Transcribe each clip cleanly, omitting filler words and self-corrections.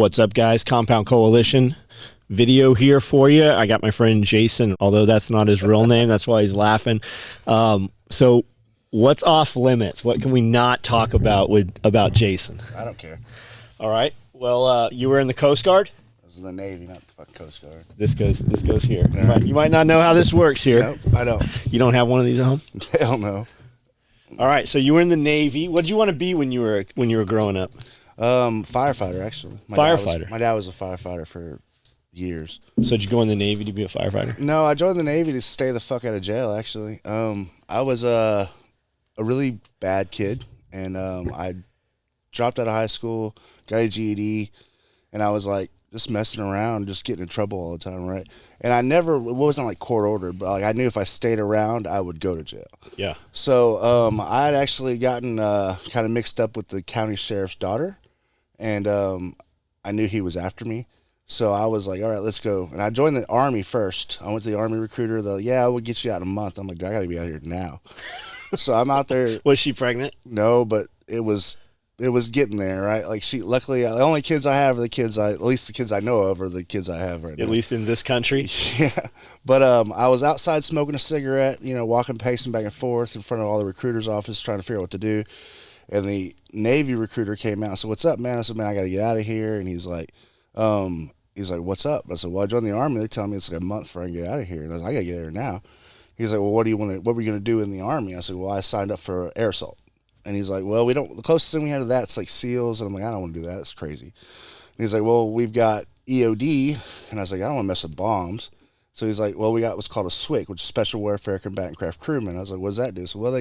What's up, guys? Compound Coalition video here for you. I got my friend Jason, although that's not his real name. That's why he's laughing. So what's off limits? What can we not talk about about Jason? I don't care. All right. Well, you were in the Coast Guard? I was in the Navy, not the fucking Coast Guard. This goes here. You might not know how this works here. Nope, I don't. You don't have one of these at home? Hell no. All right. So you were in the Navy. What did you want to be when you were growing up? Firefighter, actually. My dad was a firefighter for years. So did you go in the Navy to be a firefighter? No, I joined the Navy to stay the fuck out of jail, actually. I was a really bad kid, and I dropped out of high school, got a GED, and I was like just messing around, just getting in trouble all the time, right? And it wasn't like court ordered, but like I knew if I stayed around, I would go to jail. Yeah. So I had actually gotten kind of mixed up with the county sheriff's daughter, and I knew he was after me. So I was like, all right, let's go. And I joined the Army first. I went to the Army recruiter. They're like, yeah, we'll get you out in a month. I'm like, I got to be out here now. So I'm out there. Was she pregnant? No, but it was getting there, right? Like luckily, the only kids I have are at least the kids I know of are the kids I have right now. At least in this country? Yeah. But I was outside smoking a cigarette, walking, pacing back and forth in front of all the recruiter's office trying to figure out what to do. And the Navy recruiter came out and said, what's up, man? I said, man, I got to get out of here. And he's like, what's up? I said, well, I joined the Army. They're telling me it's like a month before I can get out of here. And I was like, I got to get here now. He's like, well, what were you going to do in the Army? I said, well, I signed up for air assault. And he's like, well, the closest thing we had to that's like SEALs. And I'm like, I don't want to do that. It's crazy. And he's like, well, we've got EOD. And I was like, I don't want to mess with bombs. So he's like, well, we got what's called a SWCC, which is Special Warfare Combatant Craft Crewman. I was like, what does that do? So, well,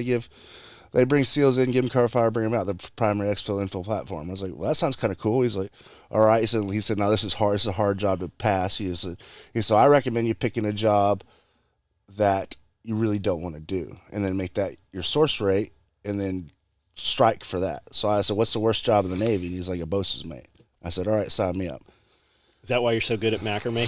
they bring SEALs in, give them cover fire, bring them out, the primary exfil, infill platform. I was like, well, that sounds kind of cool. He's like, all right. He said, no, this is hard. It's a hard job to pass. He said, I recommend you picking a job that you really don't want to do and then make that your source rate and then strike for that. So I said, what's the worst job in the Navy? And he's like, a bosun's mate. I said, all right, sign me up. Is that why you're so good at macrame?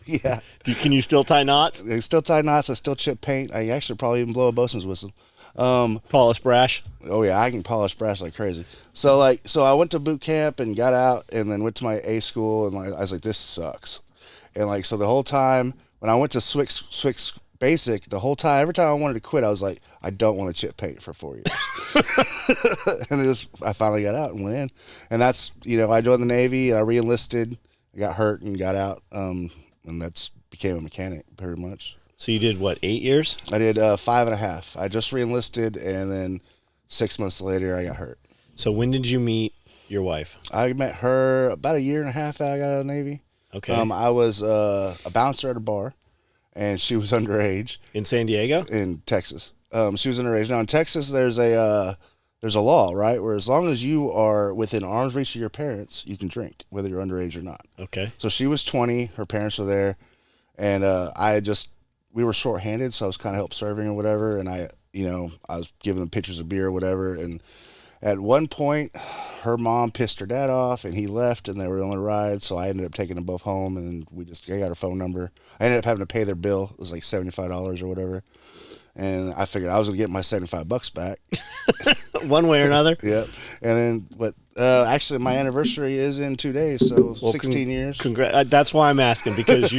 Yeah. Can you still tie knots? I still tie knots. I still chip paint. I actually probably even blow a bosun's whistle. Polish brass? Oh yeah, I can polish brass like crazy. So I went to boot camp and got out and then went to my A school and I was like, this sucks. And so the whole time when I went to SWCC Basic, the whole time, every time I wanted to quit, I was like, I don't want to chip paint for 4 years. And I finally got out and went in. And that's, I joined the Navy and I re-enlisted, I got hurt and got out. And became a mechanic pretty much. So you did what, 8 years? I did 5.5. I just re-enlisted and then 6 months later I got hurt. So when did you meet your wife? I met her about a year and a half after I got out of the Navy. Okay. I was a bouncer at a bar. And she was underage. In San Diego? In Texas. She was underage. Now in Texas, there's a law, right, where as long as you are within arm's reach of your parents, you can drink, whether you're underage or not. Okay. So she was 20. Her parents were there, and we were short-handed, so I was kind of help serving or whatever. And I was giving them pictures of beer or whatever. And at one point, her mom pissed her dad off, and he left, and they were on the ride. So I ended up taking them both home, and I got her phone number. I ended up having to pay their bill. It was like $75 or whatever. And I figured I was going to get my $75 back. One way or another? Yep. And then, actually, my anniversary is in 2 days, so 16 years. That's why I'm asking, because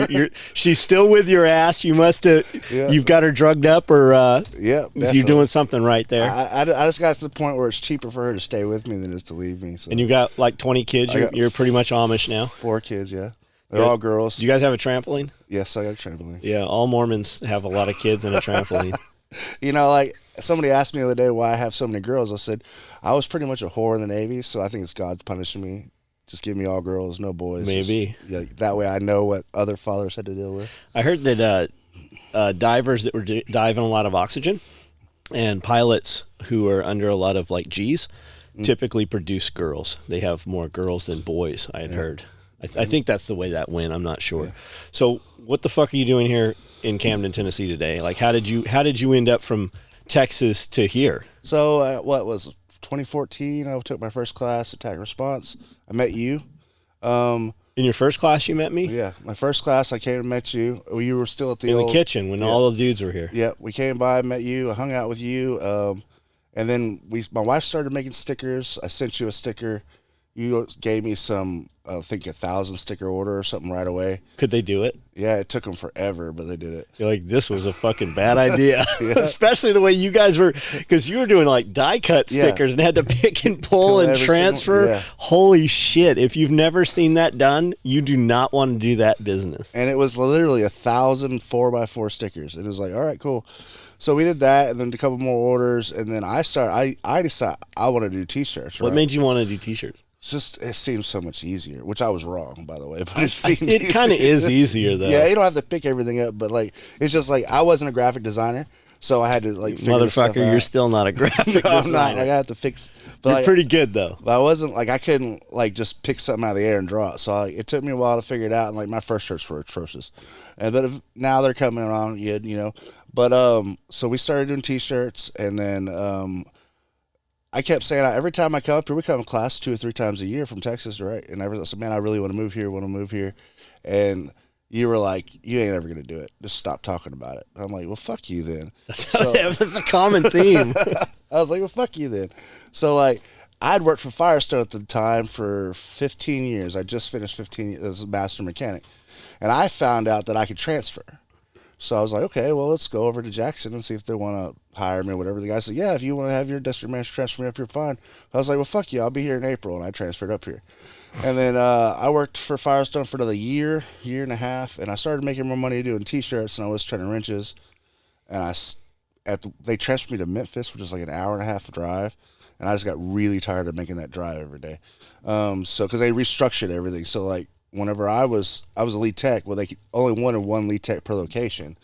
she's still with your ass. You must have, You've got her drugged up, or you're doing something right there. I just got to the point where it's cheaper for her to stay with me than it is to leave me. So. And you got like 20 kids? You're pretty much Amish now? 4 kids, yeah. They're all girls. Do you guys have a trampoline? Yes, I got a trampoline. Yeah, all Mormons have a lot of kids and a trampoline. Like somebody asked me the other day why I have so many girls. I said, I was pretty much a whore in the Navy, so I think it's God punishing me. Just give me all girls, no boys. Maybe. That way I know what other fathers had to deal with. I heard that divers that were diving a lot of oxygen and pilots who are under a lot of G's typically produce girls. They have more girls than boys, I had heard. I think that's the way that went. I'm not sure. Yeah. So what the fuck are you doing here in Camden, Tennessee today? How did you end up from Texas to here? So what was 2014? I took my first class, attack and response. I met you. In your first class, you met me? Yeah, my first class, I came and met you. You were still at the kitchen when all the dudes were here. Yeah, we came by, met you, I hung out with you, and then my wife started making stickers. I sent you a sticker. You gave me some, I think 1,000 sticker order or something right away. Could they do it? Yeah, it took them forever, but they did it. You're like, this was a fucking bad idea. Especially the way you guys were, because you were doing like die cut stickers and had to pick and pull and transfer. Holy shit. If you've never seen that done, you do not want to do that business. And it was literally 1,000 4x4 stickers. And it was like, all right, cool. So we did that, and then a couple more orders, and then I decided I want to do T-shirts. What made you want to do T-shirts? It seems so much easier, which I was wrong, by the way. But it kind of is easier though. Yeah, you don't have to pick everything up, but like it's just like I wasn't a graphic designer, so I had to like figure this stuff out. You're still not a graphic designer. I'm not. Like I have to fix. But you're pretty good though. But I wasn't like I couldn't like just pick something out of the air and draw it. So it took me a while to figure it out. And like my first shirts were atrocious, but now they're coming on, you know. But so we started doing T-shirts, and then I kept saying every time I come up here, we come to class 2 or 3 times a year from Texas, right? And I said, man, I really want to move here, And you were like, you ain't ever going to do it. Just stop talking about it. And I'm like, well, fuck you then. That's a common theme. I was like, well, fuck you then. So, like, I'd worked for Firestone at the time for 15 years. I just finished 15 years as a master mechanic. And I found out that I could transfer. So I was like, okay, well, let's go over to Jackson and see if they want to hire me or whatever. The guy said, yeah, if you want to have your district manager transfer me up here, fine. I was like, well, fuck you. I'll be here in April. And I transferred up here. And then I worked for Firestone for another year and a half. And I started making more money doing T-shirts, and I was turning wrenches. And they transferred me to Memphis, which is like an hour and a half drive. And I just got really tired of making that drive every day. So because they restructured everything. So, like, whenever I was a lead tech, well, they only wanted one lead tech per location.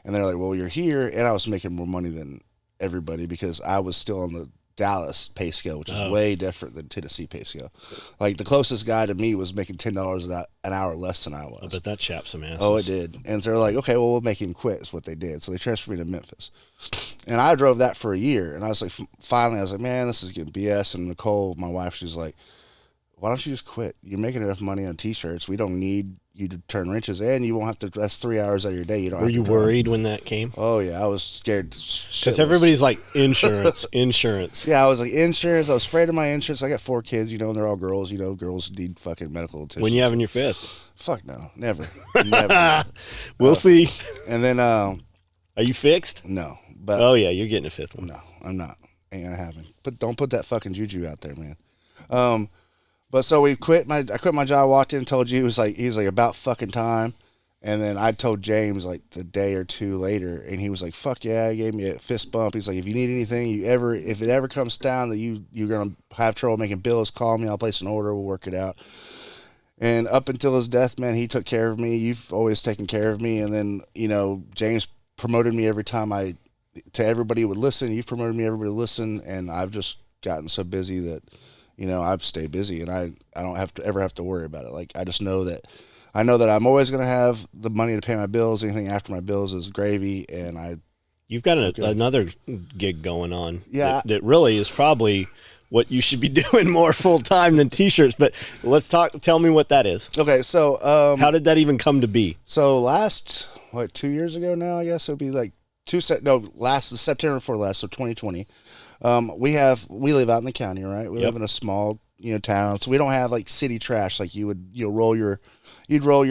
And they're like, well, you're here. And I was making more money than everybody because I was still on the Dallas pay scale, which is way different than Tennessee pay scale. Like, the closest guy to me was making $10 an hour less than I was. I bet that chapped some asses. Oh, it did. And so they're like, okay, well, we'll make him quit is what they did. So they transferred me to Memphis. And I drove that for a year. And I was like, finally, I was like, man, this is getting BS. And Nicole, my wife, she's like, why don't you just quit? You're making enough money on T-shirts. We don't need you to turn wrenches, and you won't have to. That's 3 hours out of your day. You don't. Were you worried when that came? Oh yeah, I was scared. Because everybody's like insurance. Yeah, I was like insurance. I was afraid of my insurance. I got 4 kids, and they're all girls. Girls need fucking medical attention. When you having your 5th? Fuck no, never. Never. We'll see. And then, are you fixed? No, but oh yeah, you're getting a 5th one. No, I'm not. Ain't gonna happen. But don't put that fucking juju out there, man. But so I quit my job, walked in and told you, he was like about fucking time. And then I told James like the day or two later, and he was like, fuck yeah, he gave me a fist bump. He's like, if you need anything, if it ever comes down that you're going to have trouble making bills, call me, I'll place an order, we'll work it out. And up until his death, man, he took care of me. You've always taken care of me. And then, James promoted me every time to everybody would listen. You've promoted me, everybody would listen. And I've just gotten so busy that, I've stayed busy, and I don't ever have to worry about it. Like, I know that I'm always going to have the money to pay my bills. Anything after my bills is gravy, and you've got another gig going on. Yeah. That really is probably what you should be doing more full time than T-shirts. But tell me what that is. Okay. So, how did that even come to be? So 2 years ago now, I guess it would be like September before last. So 2020. We live out in the county, right? We live in a small, town. So we don't have like city trash. Like you'd roll your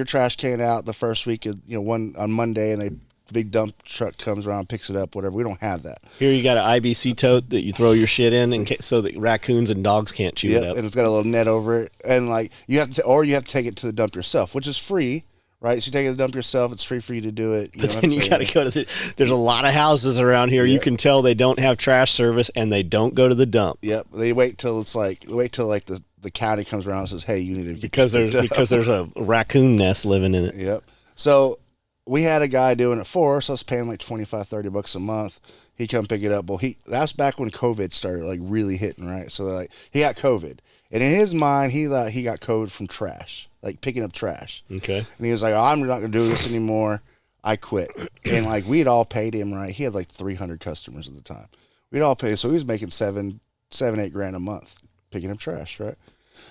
trash can out the first week of, one on Monday, and the big dump truck comes around, picks it up, whatever. We don't have that. Here you got an IBC tote that you throw your shit in, so that raccoons and dogs can't chew it up. And it's got a little net over it. And like you have to take it to the dump yourself, which is free. Right, so you take it to the dump yourself. It's free for you to do it. But then you got to go to there's a lot of houses around here. Yeah. You can tell they don't have trash service, and they don't go to the dump. Yep, they wait till the county comes around and says, "Hey, you need to," because there's a raccoon nest living in it. Yep. So we had a guy doing it for us. I was paying like $25-$30 a month. He come pick it up. Well, that's back when COVID started like really hitting, right? So like he got COVID. And in his mind, he thought he got COVID from trash, like picking up trash. Okay. And he was like, I'm not going to do this anymore. I quit. And like we had all paid him, right? He had like 300 customers at the time. We'd all pay. So he was making $7-8 a month picking up trash, right?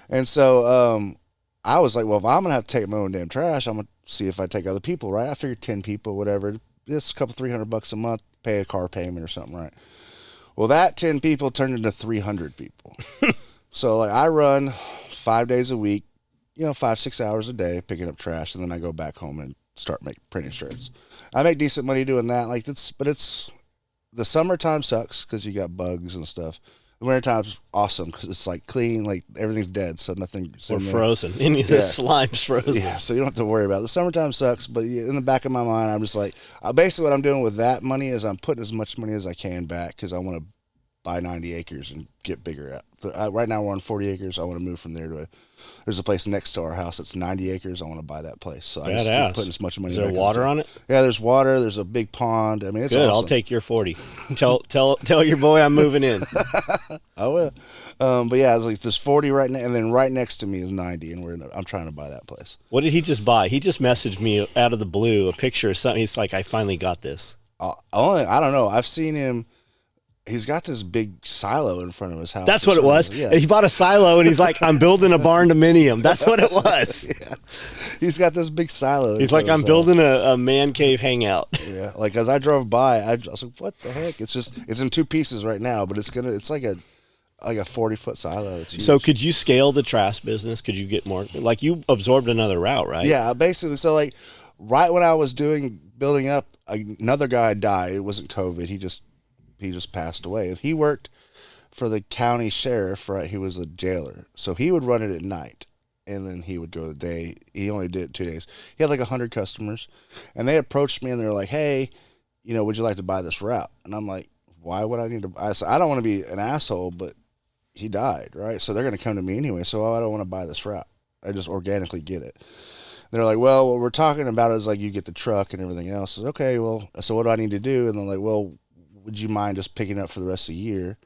And so I was like, well, if I'm going to have to take my own damn trash, I'm going to see if I take other people, right? I figured 10 people, whatever. Just a couple $300 a month, pay a car payment or something, right? Well, that 10 people turned into 300 people. So like I run 5 days a week, 5-6 hours a day picking up trash, and then I go back home and start printing shirts. I make decent money doing that. But the summertime sucks because you got bugs and stuff. The wintertime's awesome because it's like clean, like everything's dead, so nothing. Or frozen. Any of the slime's frozen. Yeah, so you don't have to worry about it. The summertime sucks, but in the back of my mind, I'm just like, basically what I'm doing with that money is I'm putting as much money as I can back because I want to buy 90 acres and get bigger out. Right now we're on 40 acres. I want to move from there there's a place next to our house that's 90 acres. I want to buy that place. So I just keep putting as much money. Is there water on it? Yeah, there's water. There's a big pond. I mean, it's good. Awesome. I'll take your 40. Tell your boy I'm moving in. I will. But yeah, it's like there's 40 right now, and then right next to me is 90, and I'm trying to buy that place. What did he just buy? He just messaged me out of the blue a picture of something. He's like, I finally got this. I don't know. I've seen him. He's got this big silo in front of his house. That's what it was. Yeah. He bought a silo, and he's like, I'm building a barn dominium. That's what it was. Yeah. He's got this big silo. He's like, I'm building a man cave hangout. Yeah. Like, as I drove by, I was like, what the heck? It's in 2 pieces right now, but it's like a 40-foot silo. It's huge. So could you scale the trash business? Could you get more? Like, you absorbed another route, right? Yeah, basically. So, like, right when I was building up, another guy died. It wasn't COVID. He just passed away, and he worked for the county sheriff, right? He was a jailer, so he would run it at night, and then he would go the day. He only did it 2 days. He had like 100 customers, and they approached me and they're like, hey, would you like to buy this route? And I'm like, why would I need to? I said, I don't want to be an asshole, but he died, right? So they're going to come to me anyway, so I don't want to buy this route. I just organically get it. They're like, well, what we're talking about is like you get the truck and everything else. I said, okay, well, so what do I need to do? And they're like, well, would you mind just picking up for the rest of the year,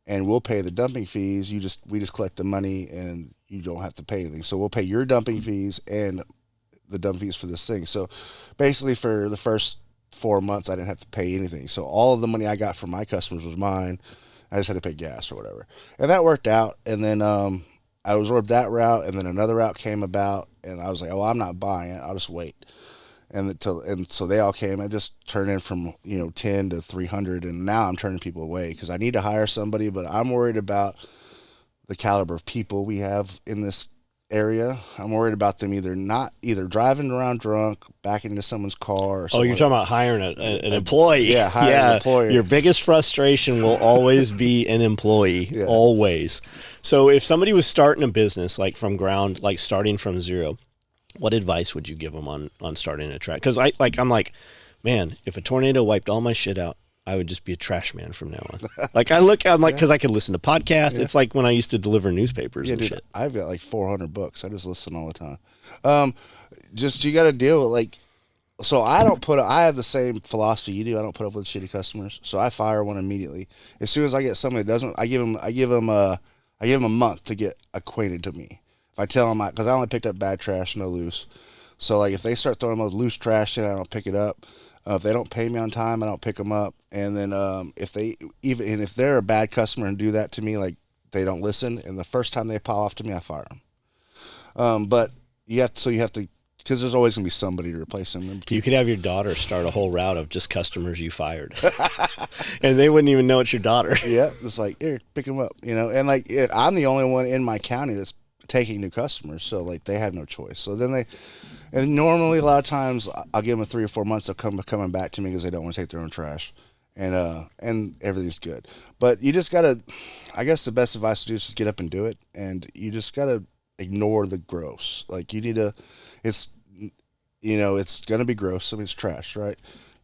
and we'll pay the dumping fees. We just collect the money, and you don't have to pay anything. So we'll pay your dumping fees and the dumping fees for this thing. So basically, for the first 4 months, I didn't have to pay anything. So all of the money I got from my customers was mine. I just had to pay gas or whatever, and that worked out. And then I absorbed that route, and then another route came about, and I was like, oh, I'm not buying it. I'll just wait. And so they all came. I just turned in from 10 to 300, and now I'm turning people away because I need to hire somebody, but I'm worried about the caliber of people we have in this area. I'm worried about them either driving around drunk, backing into someone's car. Or you're talking about hiring an employee. Yeah, hiring an employee. Your biggest frustration will always be an employee, always. So if somebody was starting a business like from ground, like starting from zero, what advice would you give them on starting a trash? Because I'm like, man, if a tornado wiped all my shit out, I would just be a trash man from now on. Because I could listen to podcasts. Yeah. It's like when I used to deliver newspapers and shit. I've got like 400 books. I just listen all the time. You got to deal with so I have the same philosophy you do. I don't put up with shitty customers. So I fire one immediately. As soon as I get somebody that doesn't, I give them a month to get acquainted to me. If I tell them, because I only picked up bad trash, no loose. So like if they start throwing those loose trash in, I don't pick it up. If they don't pay me on time, I don't pick them up. And then if they're a bad customer and do that to me, like they don't listen, and the first time they pile off to me, I fire them. But you have to, because there's always gonna be somebody to replace them. You could have your daughter start a whole route of just customers you fired, and they wouldn't even know it's your daughter. Yeah, it's like, here, pick them up, and like I'm the only one in my county that's taking new customers, so like they have no choice. So then and normally a lot of times I'll give them 3 or 4 months. They'll coming back to me because they don't want to take their own trash, and everything's good. But you just gotta, I guess the best advice to do is just get up and do it, and you just gotta ignore the gross. Like you need to, it's gonna be gross. I mean, it's trash, right?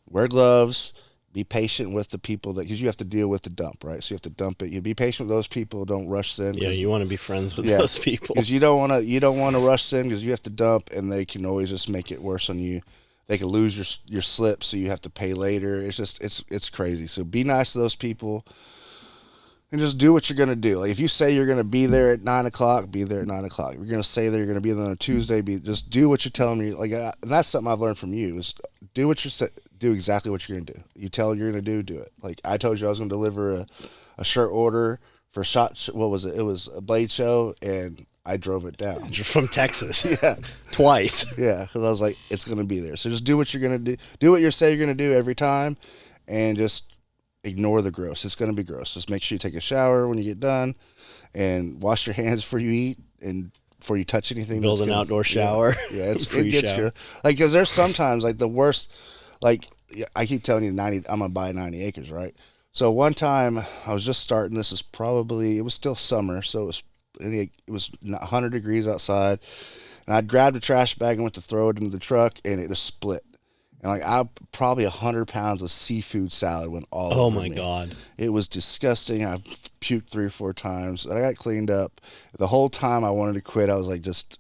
Wear gloves. Be patient with the people because you have to deal with the dump, right? So you have to dump it. You be patient with those people. Don't rush them. Yeah, you want to be friends with those people because you don't want to rush them because you have to dump, and they can always just make it worse on you. They can lose your slip, so you have to pay later. It's just it's crazy. So be nice to those people, and just do what you're gonna do. Like if you say you're gonna be there at 9:00, be there at 9:00. If you're gonna say that you're gonna be there on a Tuesday, just do what you're telling me. Like, and that's something I've learned from you is do what you're do exactly what you're going to do. You tell them you're going to do it. Like I told you I was going to deliver a shirt order for what was it? It was a Blade Show, and I drove it down. From Texas. Yeah. Twice. Yeah, because I was like, it's going to be there. So just do what you're going to do. Do what you say you're going to do every time, and just ignore the gross. It's going to be gross. Just make sure you take a shower when you get done, and wash your hands before you eat, and before you touch anything, Build an outdoor shower. Yeah, it Free gets shower. good. Like, because there's sometimes like the worst. Like, I keep telling you, I'm gonna buy 90 acres, right? So one time I was just starting. This is probably, it was still summer, so it was 100 degrees outside, and I'd grabbed a trash bag and went to throw it into the truck, and it just split. And like I probably 100 pounds of seafood salad went all over me. Oh my God. It was disgusting. I puked 3 or 4 times. I got cleaned up. The whole time I wanted to quit. I was like, just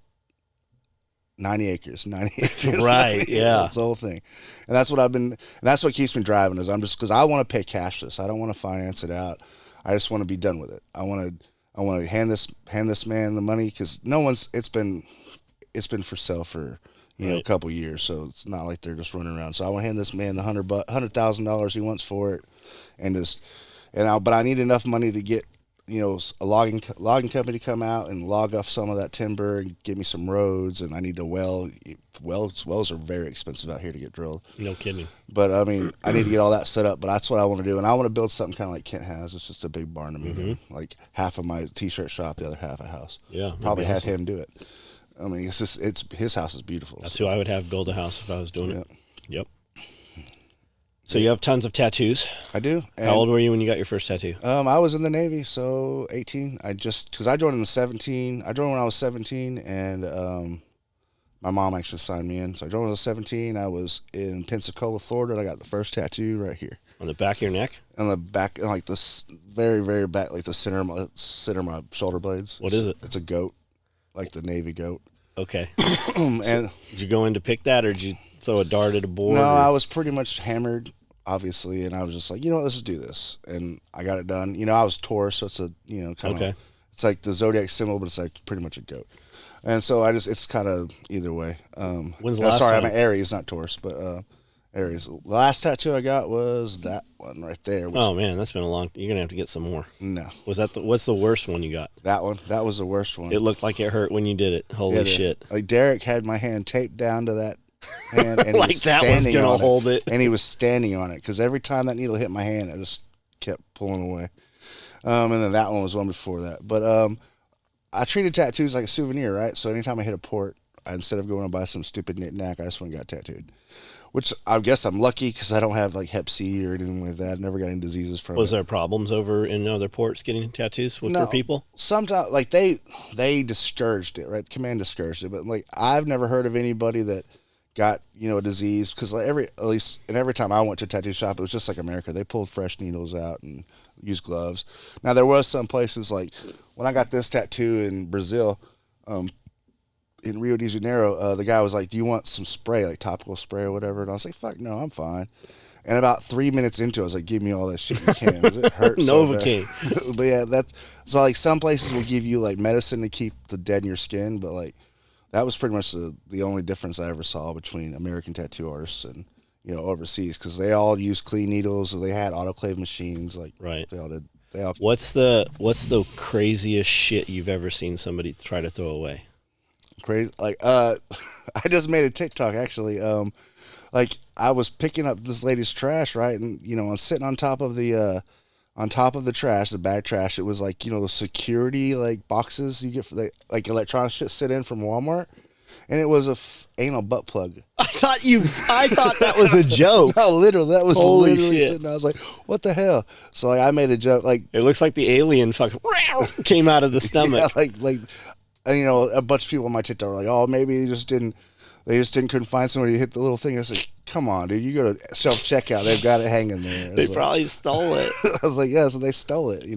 90 acres. Right, yeah. That's the whole thing. And that's what and that's what keeps me driving is because I want to pay cash for this. I don't want to finance it out. I just want to be done with it. I want to hand this man the money because it's been for sale for, a couple years. So it's not like they're just running around. So I want to hand this man the $100,000 he wants for it. But I need enough money to get, a logging company to come out and log off some of that timber and give me some roads, and I need a well. Wells are very expensive out here to get drilled. No kidding. But I mean, I need to get all that set up. But that's what I want to do, and I want to build something kind of like Kent has. It's just a big barn to me, like half of my t-shirt shop, the other half a house. Yeah, probably have him do it. I mean, his house is beautiful. That's who I would have build a house if I was doing it. Yep. So Yeah. you have tons of tattoos. I do. And, How old were you when you got your first tattoo? I was in the Navy, so 18. Because I joined in 17. I joined when I was 17, and my mom actually signed me in. So I joined when I was 17. I was in Pensacola, Florida, and I got the first tattoo right here. On the back of your neck? On the back, like this very, very back, like the center of my shoulder blades. What is it? It's a goat, like the Navy goat. Okay. And did you go in to pick that, or did you throw a dart at a board? No, or? I was pretty much hammered, obviously, and I was just like, let's just do this, and I got it done. I was Taurus, so it's a kind of Okay. It's like the zodiac symbol, but it's like pretty much a goat. And so it's kind of either way. When's the last sorry, time? I'm an Aries, not Taurus, but Aries. The last tattoo I got was that one right there. Oh man, that's been a long. You're gonna have to get some more. No. Was that what's the worst one you got? That one. That was the worst one. It looked like it hurt when you did it. Holy shit! Like Derek had my hand taped down to that hand, and like he was that was standing gonna on hold it. And he was standing on it because every time that needle hit my hand, it just kept pulling away. And then that one was one before that. But I treated tattoos like a souvenir, right? So anytime I hit a port, instead of going to buy some stupid knick-knack, I just went and got tattooed. Which I guess I'm lucky because I don't have like Hep C or anything like that. I never got any diseases from it. Was there problems over in other ports getting tattoos with their people? Sometimes, like they discouraged it, right? The command discouraged it, but like I've never heard of anybody that got a disease because like every time I went to a tattoo shop, it was just like America. They pulled fresh needles out and used gloves. Now there was some places like when I got this tattoo in Brazil. In Rio de Janeiro, the guy was like, "Do you want some spray, like topical spray or whatever?" And I was like, "Fuck no, I'm fine." And about 3 minutes into it, I was like, "Give me all that shit you can." It hurts. Novocaine. But yeah, that's so like some places will give you like medicine to keep the dead in your skin, but like that was pretty much the only difference I ever saw between American tattoo artists and overseas because they all used clean needles, or they had autoclave machines. Like right. They all did. They all. What's the craziest shit you've ever seen somebody try to throw away? Crazy, like I just made a TikTok actually. Like I was picking up this lady's trash, right, and I'm sitting on top of the trash, the bag trash. It was like the security like boxes you get for the like electronic shit sit in from Walmart, and it was a anal butt plug. I thought that was a joke. No, literally, that was Holy literally shit. sitting. I was like, what the hell? So like I made a joke like it looks like the alien fucking came out of the stomach. Yeah, like. And a bunch of people on my TikTok were like, "Oh, maybe couldn't find somebody to hit the little thing." I was like, "Come on, dude, you go to self checkout, they've got it hanging there." They probably stole it. I was like, "Yeah, so they stole it,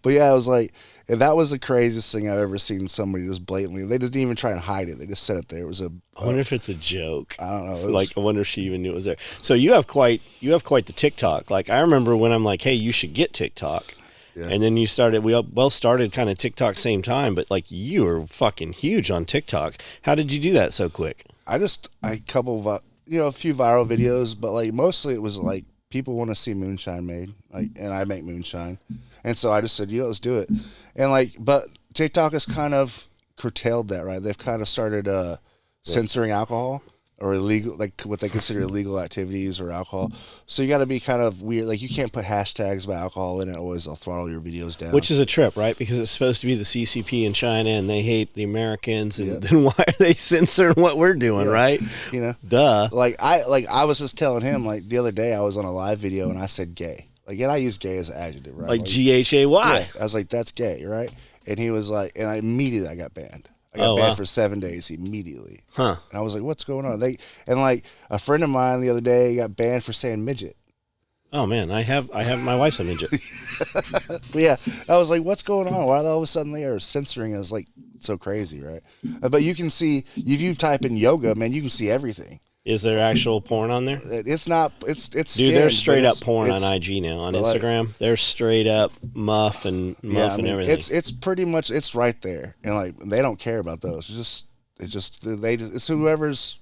But yeah, I was like, and that was the craziest thing I've ever seen. Somebody just blatantly, they didn't even try and hide it; they just set it there. It was I wonder if it's a joke. I don't know. I wonder if she even knew it was there. So you have quite the TikTok. Like I remember when I'm like, "Hey, you should get TikTok." Yeah. And then we both started kind of TikTok same time, but like you were fucking huge on TikTok. How did you do that so quick? A few viral videos, but like mostly it was like people want to see moonshine made, like, and I make moonshine, and so I just said, let's do it, and like, but TikTok has kind of curtailed that, right? They've kind of started censoring alcohol. or illegal, like what they consider illegal activities or alcohol. So you got to be kind of weird. Like you can't put hashtags about alcohol in it, otherwise they'll throttle your videos down. Which is a trip, right? Because it's supposed to be the CCP in China, and they hate the Americans, and then why are they censoring what we're doing, right? You know, duh. Like I was just telling him, like the other day I was on a live video and I said gay. Like, and I use gay as an adjective, right? Like GHAY. Yeah, I was like, that's gay, right? And he was like, and I got banned. I got banned for 7 days immediately. Huh. And I was like, what's going on? And like a friend of mine the other day got banned for saying midget. Oh man, I have my wife's a midget. Yeah, I was like, what's going on? Why all of a sudden they are censoring us? Like, so crazy, right? But you can see, if you type in yoga, man, you can see everything. Is there actual porn on there? It's not. It's dude. There's straight up porn on IG now on Instagram. Like, there's straight up muff and everything. It's pretty much it's right there, and like they don't care about those. It's whoever's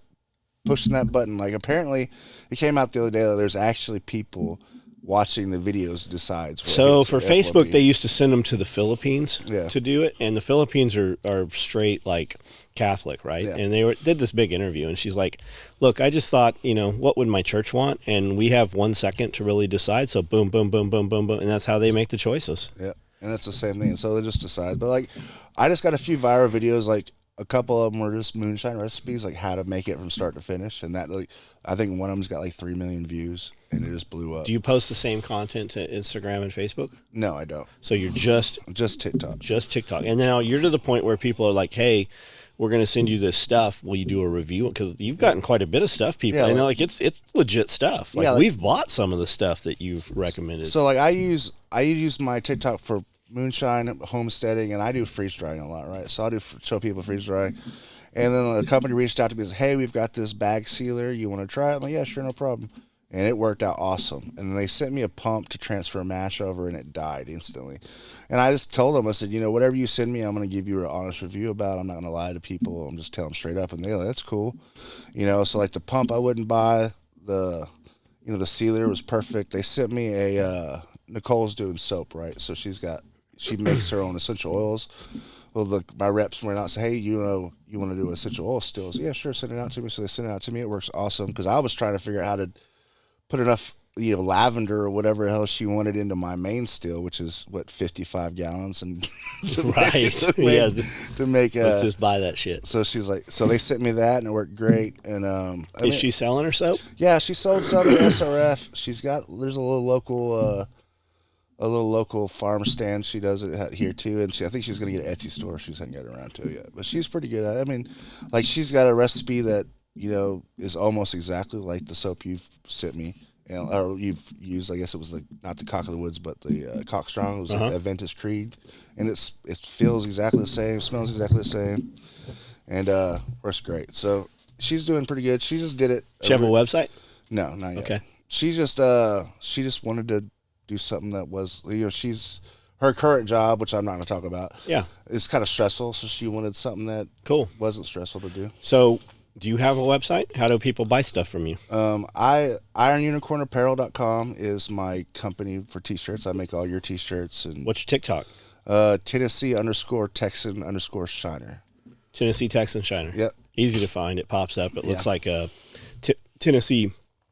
pushing that button. Like apparently, it came out the other day that there's actually people watching the videos decides. So for Facebook, they used to send them to the Philippines to do it, and the Philippines are straight like Catholic, right? Yeah. And they did this big interview, and she's like, "Look, I just thought, what would my church want? And we have 1 second to really decide. So boom, boom, boom, boom, boom, boom, and that's how they make the choices." Yeah, and it's the same thing. So they just decide. But like, I just got a few viral videos. Like a couple of them were just moonshine recipes, like how to make it from start to finish, and that like I think one of them's got like 3 million views, and it just blew up. Do you post the same content to Instagram and Facebook? No, I don't. So you're just TikTok. Just TikTok, and now you're to the point where people are like, "Hey, we're going to send you this stuff. Will you do a review?" Because you've gotten quite a bit of stuff, people. And they're like, it's legit stuff. Like, we've bought some of the stuff that you've recommended. So like I use my TikTok for moonshine, homesteading, and I do freeze drying a lot, right? So I do show people freeze drying. And then a company reached out to me and said, "Hey, we've got this bag sealer. You want to try it?" I'm like, "Yeah, sure, no problem." And it worked out awesome. And then they sent me a pump to transfer a mash over, and it died instantly. And I just told them, I said, whatever you send me, I'm going to give you an honest review about. I'm not going to lie to people. I'm just telling them straight up. And they're like, "That's cool." So like the pump I wouldn't buy. The sealer was perfect. They sent me Nicole's doing soap, right? So she makes her own essential oils. Well, my reps went out and said, "Hey, you want to do essential oil stills?" "Yeah, sure, send it out to me." So they sent it out to me. It works awesome because I was trying to figure out how to put enough lavender or whatever the hell she wanted into my main still, which is 55 gallons, and to make let's just buy that shit. So she's like, so they sent me that, and it worked great. And is she selling her soap? Yeah, she sold some at SRF. There's a little local farm stand. She does it here too, and I think she's gonna get an Etsy store. She hasn't got around to it yet, but she's pretty good at it. I mean, like she's got a recipe that is almost exactly like the soap you've sent me, or you've used. I guess it was not the Cock of the Woods, but the Cock Strong. It was like the Aventus Creed, and it feels exactly the same, smells exactly the same, and works great. So she's doing pretty good. She just did it. She have a website? No, not yet. Okay. She just wanted to do something that was, she's her current job, which I'm not going to talk about. Yeah, is kind of stressful, so she wanted something that wasn't stressful to do. So, do you have a website? How do people buy stuff from you? IronUnicornApparel.com is my company for t-shirts. I make all your t-shirts. And what's your TikTok? Tennessee_Texan_Shiner. Tennessee Texan Shiner. Yep. Easy to find. It pops up. It looks like a Tennessee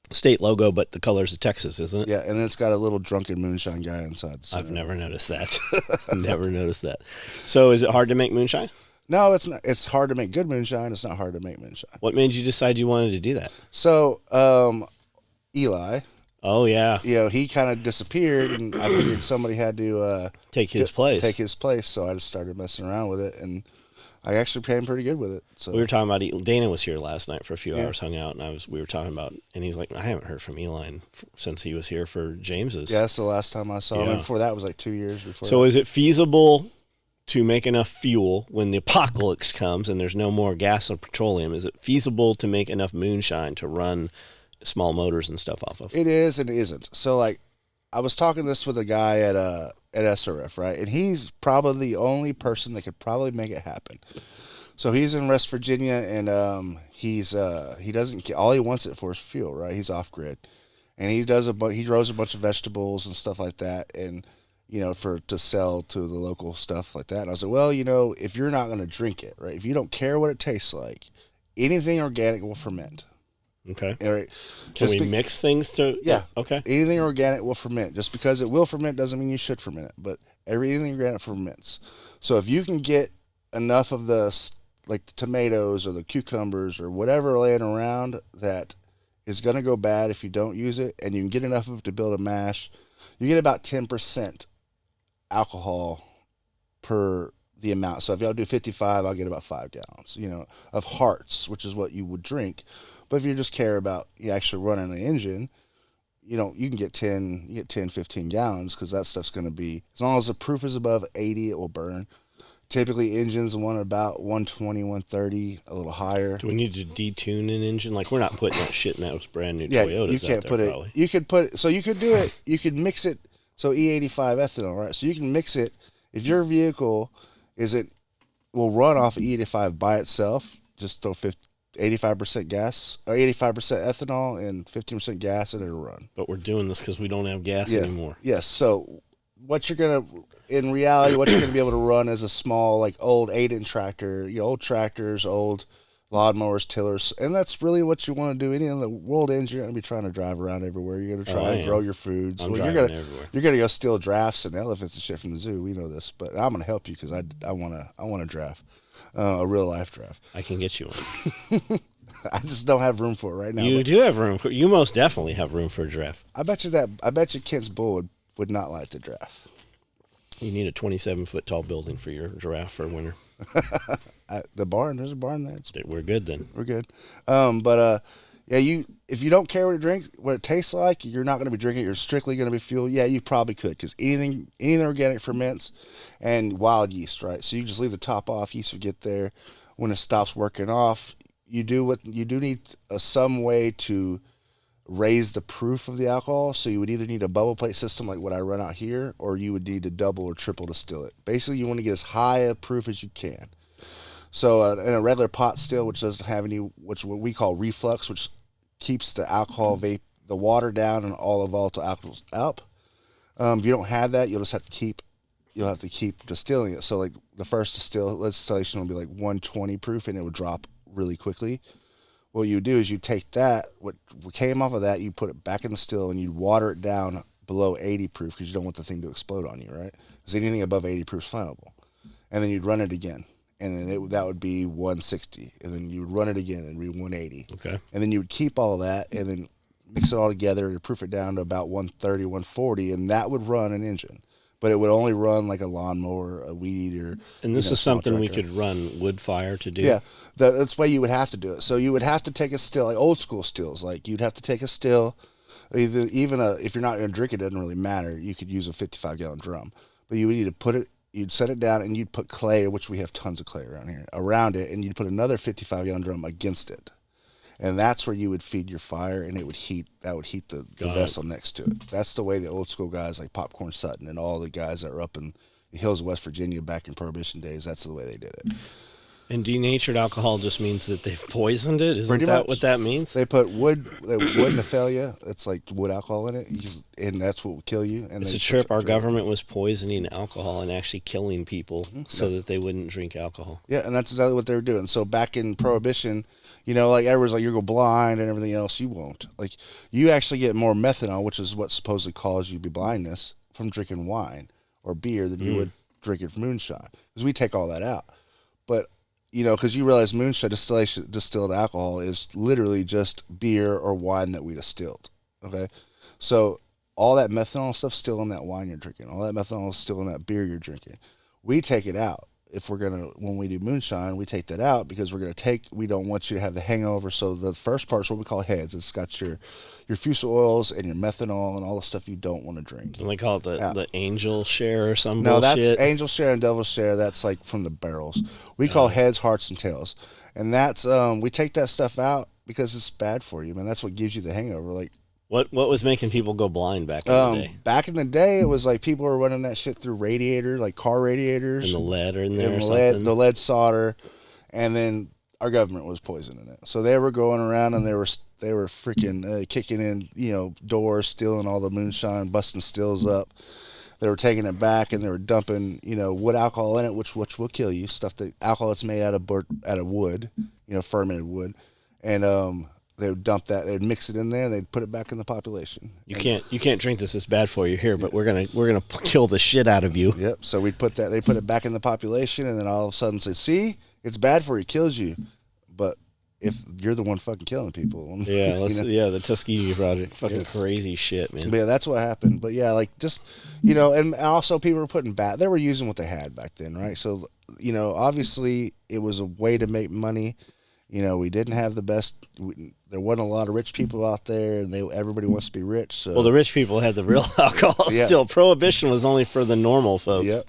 state logo, but the colors of Texas, isn't it? Yeah, and it's got a little drunken moonshine guy inside. I've never noticed that. Never noticed that. So is it hard to make moonshine? No, it's not. It's hard to make good moonshine. It's not hard to make moonshine. What made you decide you wanted to do that? So, Eli. Oh, yeah. He kind of disappeared, and I figured somebody had to take his place. So I just started messing around with it, and I actually became pretty good with it. So we were talking about Dana was here last night for a few hours, hung out, and we were talking about, and he's like, "I haven't heard from Eli since he was here for James's." Yeah, that's the last time I saw him. Before that was like 2 years before. So is it feasible to make enough fuel when the apocalypse comes and there's no more gas or petroleum? Is it feasible to make enough moonshine to run small motors and stuff off of? It is and it isn't. So like, I was talking this with a guy at SRF, right? And he's probably the only person that could probably make it happen. So he's in West Virginia, and he doesn't, all he wants it for is fuel, right? He's off grid, and he grows a bunch of vegetables and stuff like that, and to sell to the local stuff like that. And I was like, well, if you're not going to drink it, right? If you don't care what it tastes like, anything organic will ferment. Okay. All right. Can we mix things to? Yeah. Okay. Anything organic will ferment. Just because it will ferment doesn't mean you should ferment it, but anything organic ferments. So if you can get enough of like the tomatoes or the cucumbers or whatever laying around that is going to go bad if you don't use it, and you can get enough of it to build a mash, you get about 10% alcohol per the amount. So if y'all do 55, I'll get about 5 gallons, of hearts, which is what you would drink. But if you just care about you actually running the engine, you can get 15 gallons, because that stuff's going to be, as long as the proof is above 80, it will burn. Typically, engines want about 120, 130, a little higher. Do we need to detune an engine? Like, we're not putting that shit in those brand new Yeah, Toyotas. you can't put it. Probably. You could put it. So you could do it. You could mix it. So E85 ethanol, right? So you can mix it. If your vehicle will run off of E85 by itself, just throw 85% gas or 85% ethanol and 15% gas, and it'll run. But we're doing this because we don't have gas anymore. Yes. So in reality, what you're gonna be able to run is a small, like, old 8-inch tractor, old tractors, old lawnmowers, tillers, and that's really what you want to do. Any in the world engine, you're gonna be trying to drive around everywhere. You're gonna try and grow your foods. I'm driving everywhere. You're gonna go steal giraffes and elephants and shit from the zoo. We know this, but I'm gonna help you because I want to giraffe, a real life giraffe. I can get you one. I just don't have room for it right now. You do have room. You most definitely have room for a giraffe. I bet you Kent's bull would not like the giraffe. You need a 27-foot tall building for your giraffe for winter. The barn, there's a barn there. We're good then. We're good. If you don't care what it tastes like, you're not going to be drinking it. You're strictly going to be fuel. Yeah, you probably could, because anything organic ferments, and wild yeast, right? So you just leave the top off. Yeast will get there. When it stops working off, you do need some way to raise the proof of the alcohol. So you would either need a bubble plate system like what I run out here, or you would need to double or triple distill it. Basically, you want to get as high a proof as you can. So in a regular pot still, which doesn't have any, what we call reflux, which keeps the alcohol the water down and all the volatile alcohols up. If you don't have that, you'll have to keep distilling it. So like the first distillation will be like 120 proof, and it would drop really quickly. What you do is you take that, what came off of that, you put it back in the still, and you water it down below 80 proof, because you don't want the thing to explode on you, right? Because anything above 80 proof is flammable. And then you'd run it again, and then that would be 160, and then you would run it again and be 180. Okay. And then you would keep all of that, and then mix it all together and proof it down to about 130, 140, and that would run an engine. But it would only run like a lawnmower, a weed eater. And this is something we could run wood fire to do? Yeah, that's the way you would have to do it. So you would have to take a still, like old school stills. Like you'd have to take a still, if you're not going to drink it, doesn't really matter. You could use a 55-gallon drum. But you would need to you'd set it down, and you'd put clay, which we have tons of clay around here, around it, and you'd put another 55-gallon drum against it. And that's where you would feed your fire, and it would heat. That would heat the vessel next to it. That's the way the old school guys like Popcorn Sutton and all the guys that were up in the hills of West Virginia back in Prohibition days. That's the way they did it. And denatured alcohol just means that they've poisoned it? Isn't that what that means? They put wood nephelia. It's like wood alcohol in it, and that's what will kill you. And it's a trip. Our government was poisoning alcohol and actually killing people so that they wouldn't drink alcohol. Yeah, and that's exactly what they were doing. So back in Prohibition, like everyone's like, you're going blind and everything else. You won't. Like, you actually get more methanol, which is what supposedly causes you blindness, from drinking wine or beer than you would drinking moonshine, because we take all that out. But because you realize moonshine distilled alcohol is literally just beer or wine that we distilled. Okay, so all that methanol stuff's still in that wine you're drinking. All that methanol is still in that beer you're drinking. We take it out. When we do moonshine, we take that out because we don't want you to have the hangover. So the first part is what we call heads. It's got your fusel oils and your methanol and all the stuff you don't want to drink. And they call it the angel share or something. No, that's angel share and devil share. That's like from the barrels. We call heads, hearts, and tails. And that's, we take that stuff out because it's bad for you, man. That's what gives you the hangover. Like, What was making people go blind back in the day? Back in the day, it was like people were running that shit through radiators, like car radiators. And the lead in there, the lead solder, and then our government was poisoning it. So they were going around and they were freaking kicking in, doors, stealing all the moonshine, busting stills up. They were taking it back and they were dumping, wood alcohol in it, which will kill you. Alcohol that's made out of wood, fermented wood, and they would dump that, they'd mix it in there, and they'd put it back in the population. You can't drink this. It's bad for you here, but we're gonna kill the shit out of you. Yep. So we'd put it back in the population, and then all of a sudden say, see, it's bad for you, it kills you, but if you're the one fucking killing people. Yeah, the Tuskegee Project, fucking crazy shit, man. But yeah, that's what happened. But yeah, like just, and also people were they were using what they had back then, right? So, obviously it was a way to make money. We didn't have the best. There wasn't a lot of rich people out there, and everybody wants to be rich. So well, the rich people had the real alcohol. Yeah. Still, Prohibition was only for the normal folks.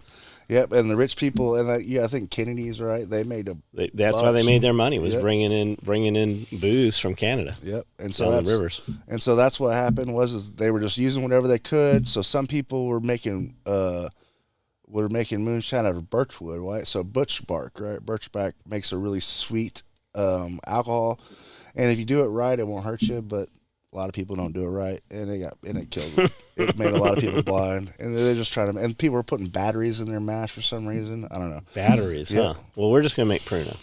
Yep, and the rich people, and I think Kennedy's right. They made that's why they made their money, was bringing in booze from Canada. Yep, and so down the rivers. And so that's what happened is they were just using whatever they could. So some people were making moonshine out of birchwood, right? So birch bark, right? Birch bark makes a really sweet alcohol, and if you do it right, it won't hurt you. But a lot of people don't do it right, and it killed them. It made a lot of people blind, and they're just trying to. And people were putting batteries in their mash for some reason. I don't know. Batteries, huh? Well, we're just gonna make Pruna.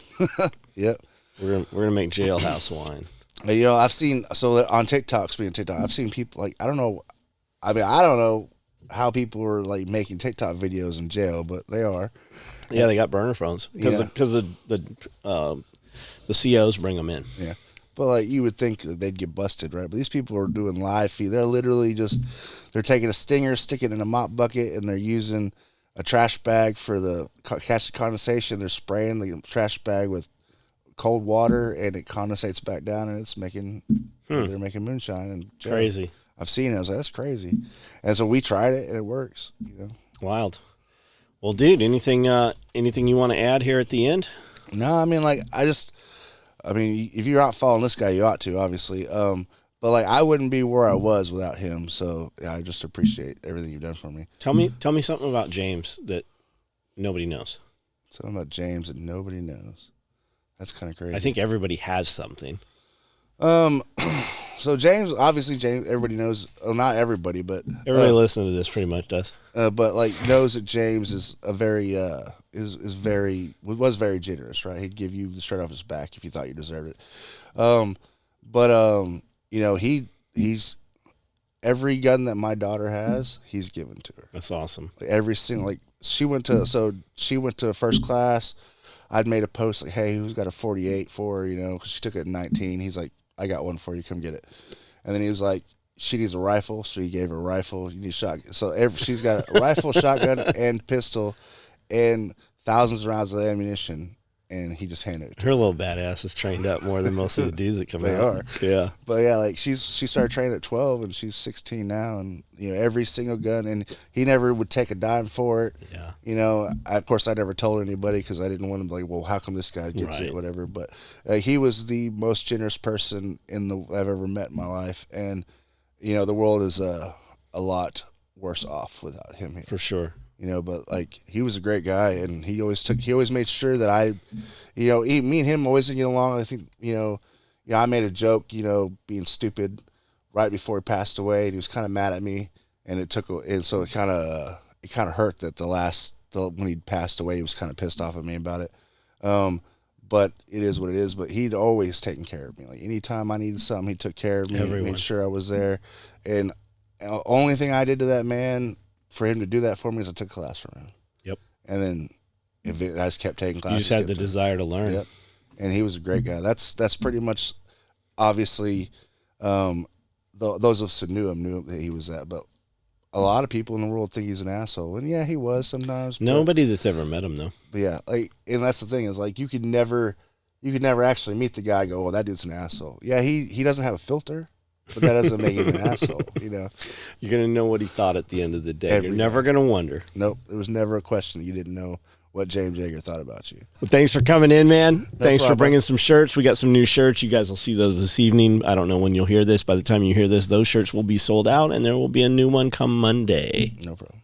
Yep. We're gonna make jailhouse wine. I've seen on TikTok. Speaking of TikTok, I've seen people like I don't know how people are like making TikTok videos in jail, but they are. Yeah, they got burner phones because the COs bring them in. Yeah. But like you would think that they'd get busted, right? But these people are doing live feed. They're literally they're taking a stinger, sticking it in a mop bucket, and they're using a trash bag for the catch the condensation. They're spraying the trash bag with cold water, and it condensates back down, and it's making they're making moonshine. And crazy. I've seen it. I was like, that's crazy. And so we tried it, and it works. Wild. Well, dude, anything you want to add here at the end? No, I mean, if you're out following this guy, you ought to, obviously. But like, I wouldn't be where I was without him. So yeah, I just appreciate everything you've done for me. Tell me something about James that nobody knows. Something about James that nobody knows. That's kind of crazy. I think everybody has something. So James, everybody knows. Well, not everybody, but everybody listening to this pretty much does. But like knows that James is a very was very generous, right? He'd give you the shirt off his back if you thought you deserved it. He's every gun that my daughter has, he's given to her. That's awesome. Like every single she went to first class. I'd made a post like, hey, who's got a 48 for her, because she took it at 19. He's like, I got one for you, come get it. And then he was like, she needs a rifle, so he gave her a rifle. You need a shotgun. So she's got a rifle, shotgun, and pistol, and thousands of rounds of ammunition, and he just handed it to her. Little badass is trained up more than most of the dudes that come out. They are. Yeah. But yeah, like she started training at 12, and she's 16 now, and every single gun, and he never would take a dime for it. Yeah. Of course, I never told anybody because I didn't want him to be like, well, how come this guy gets it, whatever. But he was the most generous person I've ever met in my life, and the world is a lot worse off without him here. For sure. But like he was a great guy, and he always made sure that I, me and him always get along. I think, I made a joke, being stupid right before he passed away, and he was kind of mad at me, and so it kind of hurt that when he passed away, he was kind of pissed off at me about it. But it is what it is. But he'd always taken care of me. Like anytime I needed something, he took care of me, made sure I was there. And the only thing I did to that man, for him to do that for me, is I took a class from him. Yep. And then I just kept taking classes. You just had the desire to learn. Yep. And he was a great guy. That's pretty much, obviously, those of us who knew him that he was that. But a lot of people in the world think he's an asshole, and yeah, he was sometimes. Nobody that's ever met him though. But yeah, and that's the thing is you could never actually meet the guy and go, well, that dude's an asshole. Yeah, he doesn't have a filter. But that doesn't make him an asshole, You're going to know what he thought at the end of the day. You're never going to wonder. Nope. There was never a question you didn't know what James Yeager thought about you. Well, thanks for coming in, man. Thanks for bringing some shirts. We got some new shirts. You guys will see those this evening. I don't know when you'll hear this. By the time you hear this, those shirts will be sold out, and there will be a new one come Monday. No problem.